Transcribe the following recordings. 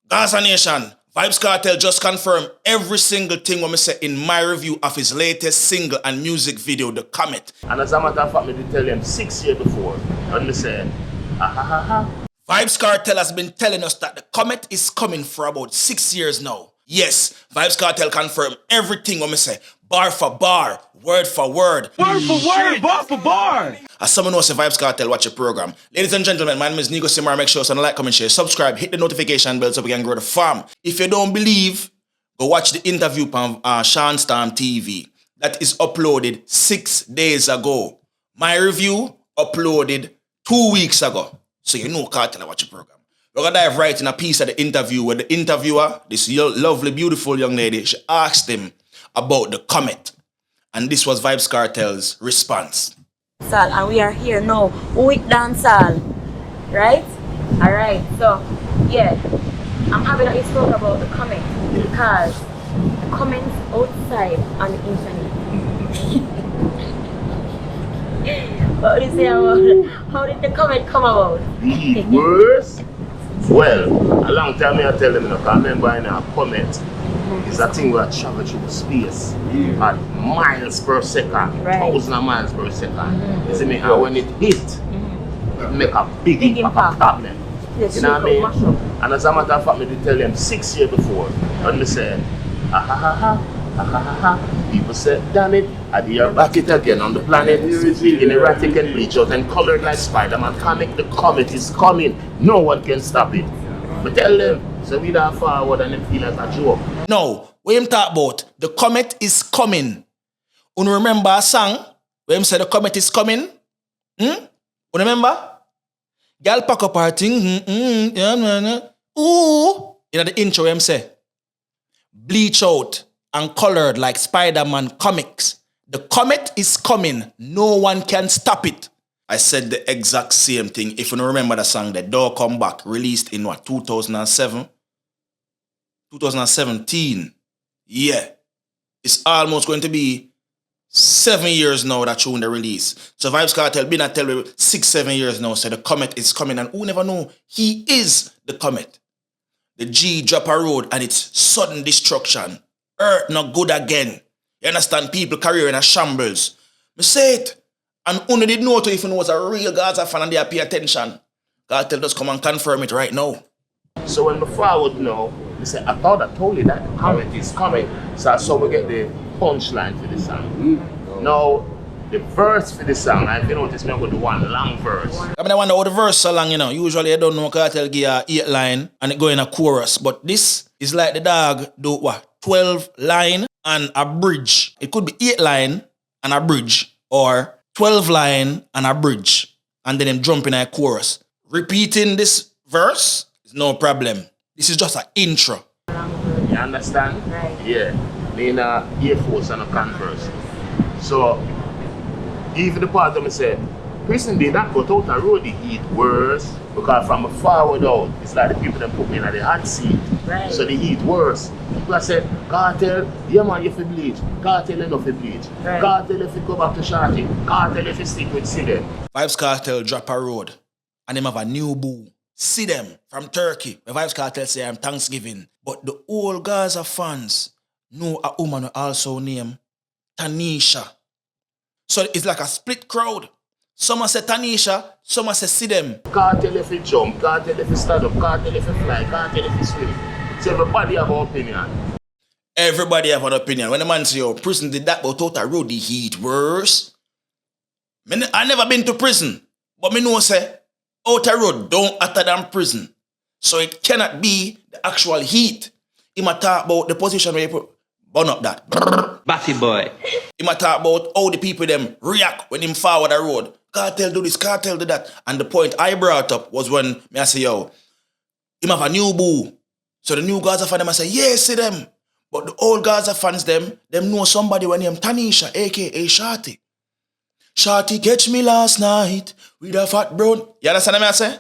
Gaza Nation, Vybz Kartel just confirmed every single thing what me say in my review of his latest single and music video, The Comet. And as a matter of fact, me did tell him 6 years before, and me said, Vybz Kartel has been telling us that The Comet is coming for about 6 years now. Yes, Vybz Kartel confirmed everything what me say, bar for bar, word for word. Word for word, bar for bar. As someone knows, Vybz Kartel watch your program. Ladies and gentlemen, my name is Negus Imara. Make sure to like, comment, share, subscribe, hit the notification bell so we can grow the farm. If you don't believe, go watch the interview on Sean Storm TV. That is uploaded 6 days ago. My review uploaded 2 weeks ago. So you know Kartel watch your program. We're going to dive right in a piece of the interview where the interviewer, this lovely, beautiful young lady, she asked him about The Comet. And this was Vybz Kartel's response. And we are here now with dancehall, right? Alright, so yeah, I'm happy that you spoke about The Comet because The Comet's outside on the internet. What do you say about how did The Comet come about? the worst. Well, a long time I tell them, I remember in a comet is a thing where I travel through space at miles per second, thousands of miles per second. You see me, and when it hit, it make a big impact on them. Yes, you know what I mean? And as a matter of fact, I did tell them 6 years before, and they said, people said, damn it, and you're back it again on the planet, in erratic and bleach out and colored like Spider-Man. Can't make the comet is coming. No one can stop it. But tell them, so we don't forward and them feel like a joke. No, what him talk about, The Comet is coming. You remember a song where him say The Comet is coming? You remember? Girl pack up her thing, ooh. You know the intro where him say, bleach out and colored like Spider-Man comics. The Comet is coming. No one can stop it. I said the exact same thing. If you don't remember the song, The Door Come Back, released in what, 2007? 2017. Yeah. It's almost going to be 7 years now that tune the release. So Vybz Kartel been at tell me 6-7 years now, so The Comet is coming, and who never know, he is the Comet. The G drop a road and it's sudden destruction. Earth not good again. You understand? People career in a shambles. Me say it. And only did know to if you was a real Gaza fan and they pay attention. Kartel just come and confirm it right now. So when the forward now, they say, I thought I told you that The Comet is coming. So I saw we get the punchline for the song. Now, the verse for the song, if you notice me, I'm going to do one long verse. I mean, I wonder how the verse so long, you know. Usually I don't know Kartel give a 8 line and it go in a chorus. But this is like the dog do what? 12 line and a bridge. It could be 8 line and a bridge, or 12 line and a bridge, and then him jump in a chorus. Repeating this verse is no problem. This is just an intro. You understand? Right. Yeah. Me in a Air Force and a Converse. So, even the part of me said, prison did not go out a road, the heat worse, because from a forward out, it's like the people that put me in the hot seat. Right. So the heat worse. People said, Kartel, yeah man, you fi bleach. Kartel enough fi bleach. Right. Kartel if you go back to Shorty. Kartel if you stick with Sidem. Vybz Kartel drop a road and them have a new boo. See them from Turkey. The Vybz Kartel say I'm Thanksgiving. But the old Gaza fans know a woman who also named Tanisha. So it's like a split crowd. Some say Tanisha, some say Sidem. Kartel if you jump, Kartel if you stand up, Kartel if you fly, Kartel if you swim. So everybody have an opinion. Everybody have an opinion. When the man say, oh, prison did that, but out a road, the heat worse. I never been to prison. But me know say, out a road don't hotter than prison. So it cannot be the actual heat. He might talk about the position where you put, burn up that. Batty boy. He might talk about how the people them react when him forward the road. Kartel do this, Kartel do that. And the point I brought up was when me I say, yo, him have a new boo. So the new Gaza fan them I say, yeah, see them. But the old Gaza fans them know somebody when him Tanisha, aka Shorty. Shorty catch me last night with a fat brown. You understand what I say?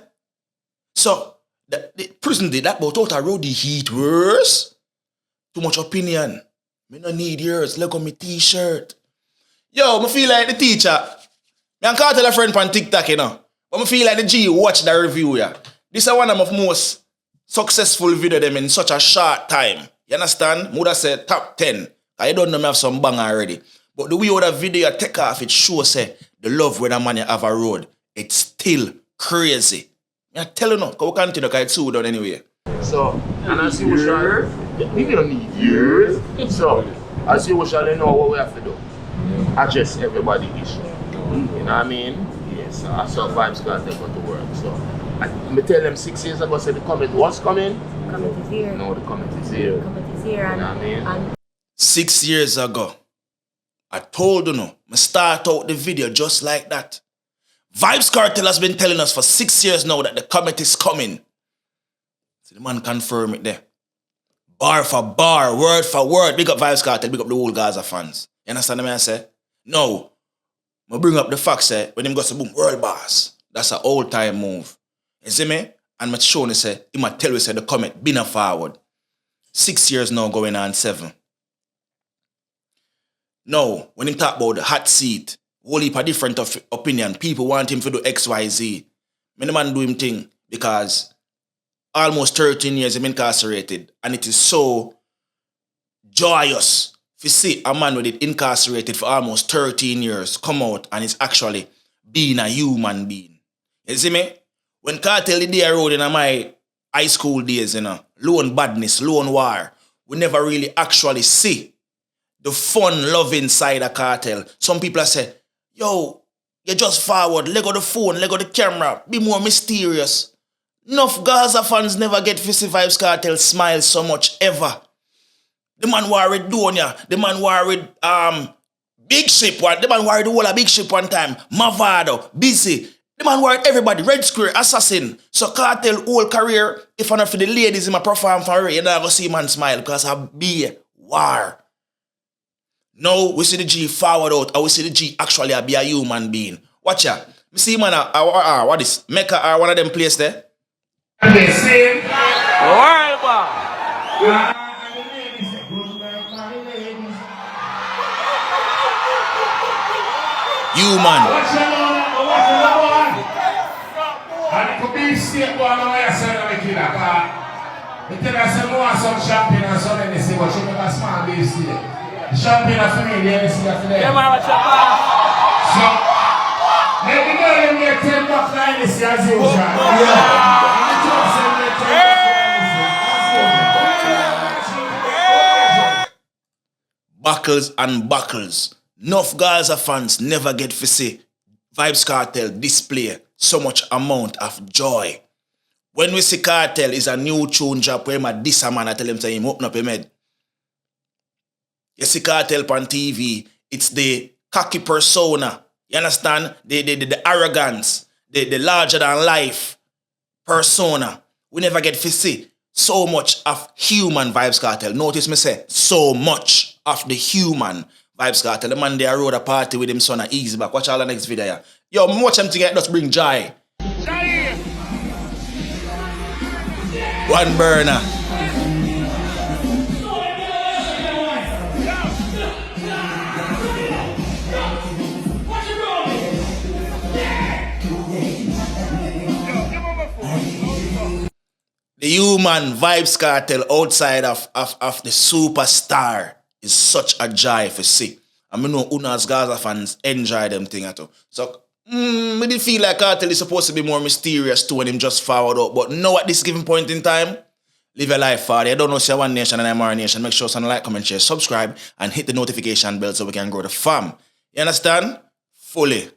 So the prison did that, but out a road the heat worse. Too much opinion. Me no need yours. Look on me t-shirt. Yo, me feel like the teacher. Me and Kartel a friend on TikTok, you know. But me feel like the G watch the review, yeah. This is one of my most successful video them in such a short time. You understand? Would have said top 10. I don't know me have some bang already. But the way how the video take off, it shows say the love where the man you have a road. It's still crazy. I tell you no, we continue because it's too done anyway. So, and as you shall, we don't need years. So, as you shall know what we have to do. Address everybody issue. You know what I mean? Yes, I saw Vybz Kartel go to work. So, I tell them 6 years ago, say the comment was coming. The comment is here. No, the comment is here. The comment is here. You know what I mean? And 6 years ago, I told you no, I start out the video just like that. Vybz Kartel has been telling us for 6 years now that the comment is coming. So the man confirm it there. Bar for bar, word for word. Big up Vybz Kartel, big up the whole Gaza fans. You understand what I say? No. I bring up the fact say, when him go to boom, world boss. That's an old time move. You see me? And I show him say, he might tell you say the comment, been a forward. 6 years now going on 7. Now, when him talk about the hot seat, whole heap of different opinion. People want him to do XYZ. The man do him thing because almost 13 years him incarcerated. And it is so joyous to see a man with it incarcerated for almost 13 years come out and is actually being a human being. You see me? When Kartel the day road in my high school days, lone badness, lone war, we never really actually see the fun, loving side of Kartel. Some people say, yo, you just forward, let go the phone, let go the camera, be more mysterious. Enough Gaza fans never get to see Vybz Kartel smile so much ever. The man war with Donia, the man war with Big Ship one, the man war with the whole of Big Ship one time, Mavado, Busy. The man war with everybody, Red Square, Assassin. So Kartel whole career, if not for the ladies in my perform for her, you're not going to see man smile because I be war. Now we see the G forward out, and we see the G actually be a human being. Watch ya. Me see man, what is Mecca or one of them place there? Okay, see? World boss. Human. And it could be state one of your son of a killer. But tell us more some champagne and some anything, but you never small this year. Champagne for me, the anything today. Yeah, man, what's up? So, let me go and get 10 bucks like this as usual. Buckles and buckles. Enough Gaza fans never get to see Vybz Kartel display so much amount of joy. When we see Kartel is a new tune drop where I diss a man, I tell him to him open up him head. You see Kartel on TV, it's the cocky persona. You understand? The arrogance, the larger than life persona. We never get to see so much of human Vybz Kartel. Notice me say, so much of the human Vybz Kartel. The man there rode a party with him son at Easy Back. Watch all the next video here. Yo, watch him to get us bring joy. One burner. The human Vybz Kartel outside of the superstar is such a joy to see. I mean, know Una's Gaza fans enjoy them thing at all. So, me did feel like Kartel is supposed to be more mysterious too when him just forward up. But now at this given point in time, live your life, Father. I don't know, say One Nation and Imara Nation. Make sure to like, comment, share, subscribe, and hit the notification bell so we can grow the fam. You understand? Fully.